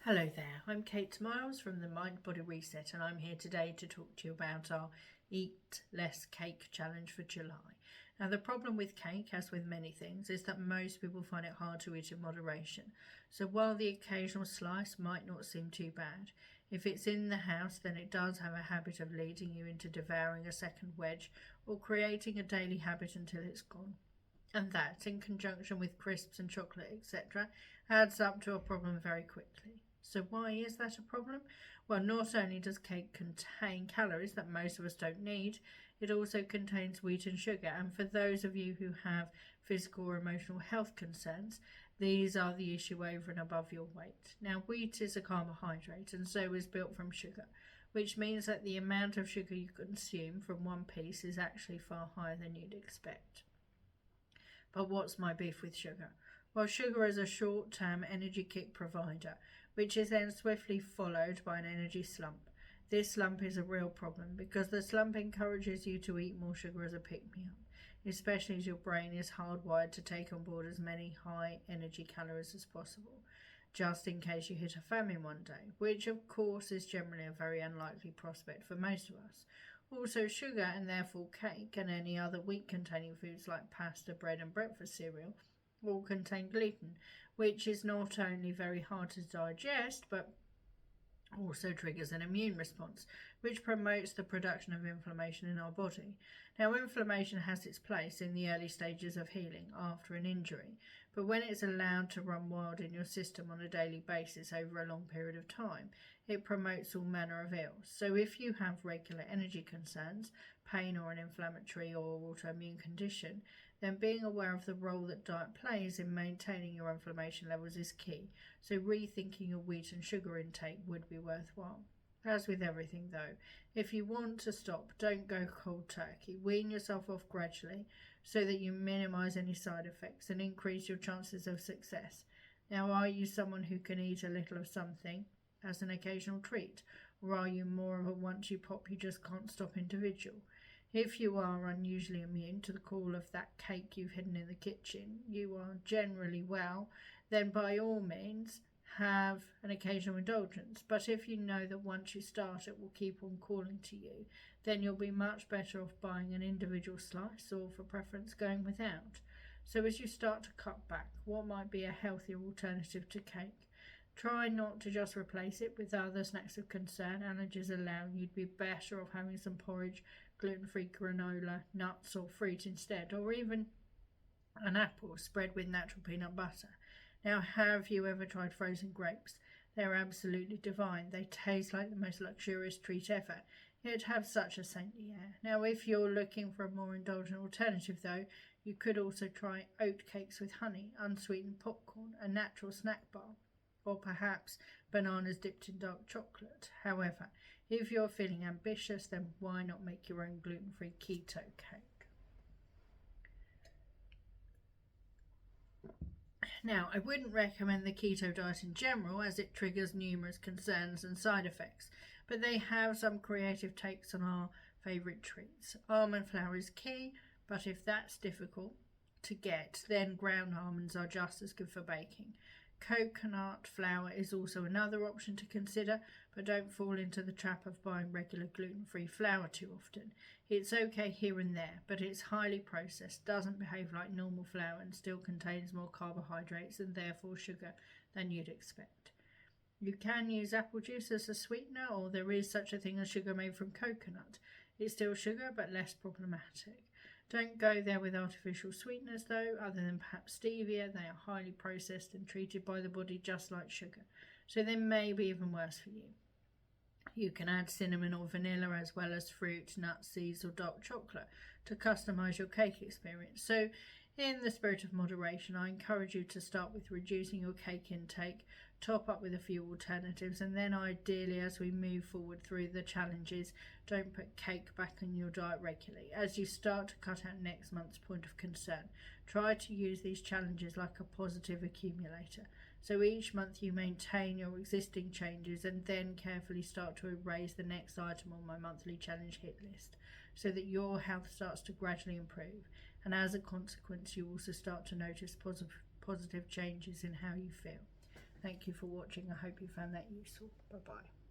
Hello there, I'm Kate Miles from the Mind Body Reset, and I'm here today to talk to you about our Eat Less Cake Challenge for July. Now, the problem with cake, as with many things, is that most people find it hard to eat in moderation. So while the occasional slice might not seem too bad, if it's in the house, then it does have a habit of leading you into devouring a second wedge or creating a daily habit until it's gone. And that, in conjunction with crisps and chocolate, etc., adds up to a problem very quickly. So why is that a problem? Well, not only does cake contain calories that most of us don't need, it also contains wheat and sugar. And for those of you who have physical or emotional health concerns, these are the issue over and above your weight. Now, wheat is a carbohydrate and so is built from sugar, which means that the amount of sugar you consume from one piece is actually far higher than you'd expect. But what's my beef with sugar? Well, sugar is a short-term energy kick provider, which is then swiftly followed by an energy slump. This slump is a real problem because the slump encourages you to eat more sugar as a pick-me-up, especially as your brain is hardwired to take on board as many high energy calories as possible, just in case you hit a famine one day, which of course is generally a very unlikely prospect for most of us. Also, sugar and therefore cake and any other wheat-containing foods like pasta, bread and breakfast cereal all contain gluten, which is not only very hard to digest but also triggers an immune response, which promotes the production of inflammation in our body. Now, inflammation has its place in the early stages of healing after an injury, but when it's allowed to run wild in your system on a daily basis over a long period of time, it promotes all manner of ills. So if you have regular energy concerns, pain or an inflammatory or autoimmune condition, then being aware of the role that diet plays in maintaining your inflammation levels is key. So rethinking your wheat and sugar intake would be worthwhile. As with everything though, if you want to stop, don't go cold turkey. Wean yourself off gradually so that you minimize any side effects and increase your chances of success. Now, are you someone who can eat a little of something as an occasional treat, or are you more of a once you pop you just can't stop individual? If you are unusually immune to the call of that cake you've hidden in the kitchen, you are generally well, then by all means have an occasional indulgence. But if you know that once you start it will keep on calling to you, then you'll be much better off buying an individual slice or, for preference, going without. So as you start to cut back, what might be a healthier alternative to cake? Try not to just replace it with other snacks of concern. Allergies allow you'd be better off having some porridge, gluten-free granola, nuts or fruit instead, or even an apple spread with natural peanut butter. Now, have you ever tried frozen grapes? They're absolutely divine. They taste like the most luxurious treat ever, yet have such a saintly air. Now, if you're looking for a more indulgent alternative though, you could also try oat cakes with honey, unsweetened popcorn, a natural snack bar, or perhaps bananas dipped in dark chocolate. However, if you're feeling ambitious, then why not make your own gluten-free keto cake? Now, I wouldn't recommend the keto diet in general as it triggers numerous concerns and side effects, but they have some creative takes on our favourite treats. Almond flour is key, but if that's difficult to get, then ground almonds are just as good for baking. Coconut flour is also another option to consider, but don't fall into the trap of buying regular gluten-free flour too often. It's okay here and there, but it's highly processed, doesn't behave like normal flour, and still contains more carbohydrates and therefore sugar than you'd expect. You can use apple juice as a sweetener, or there is such a thing as sugar made from coconut. It's still sugar, but less problematic. Don't go there with artificial sweeteners though, other than perhaps stevia. They are highly processed and treated by the body just like sugar, so they may be even worse for you. You can add cinnamon or vanilla as well as fruit, nuts, seeds or dark chocolate to customize your cake experience. So in the spirit of moderation, I encourage you to start with reducing your cake intake, top up with a few alternatives, and then ideally as we move forward through the challenges, don't put cake back on your diet regularly. As you start to cut out next month's point of concern, try to use these challenges like a positive accumulator. So each month you maintain your existing changes and then carefully start to erase the next item on my monthly challenge hit list so that your health starts to gradually improve. And as a consequence, you also start to notice positive changes in how you feel. Thank you for watching. I hope you found that useful. Bye bye.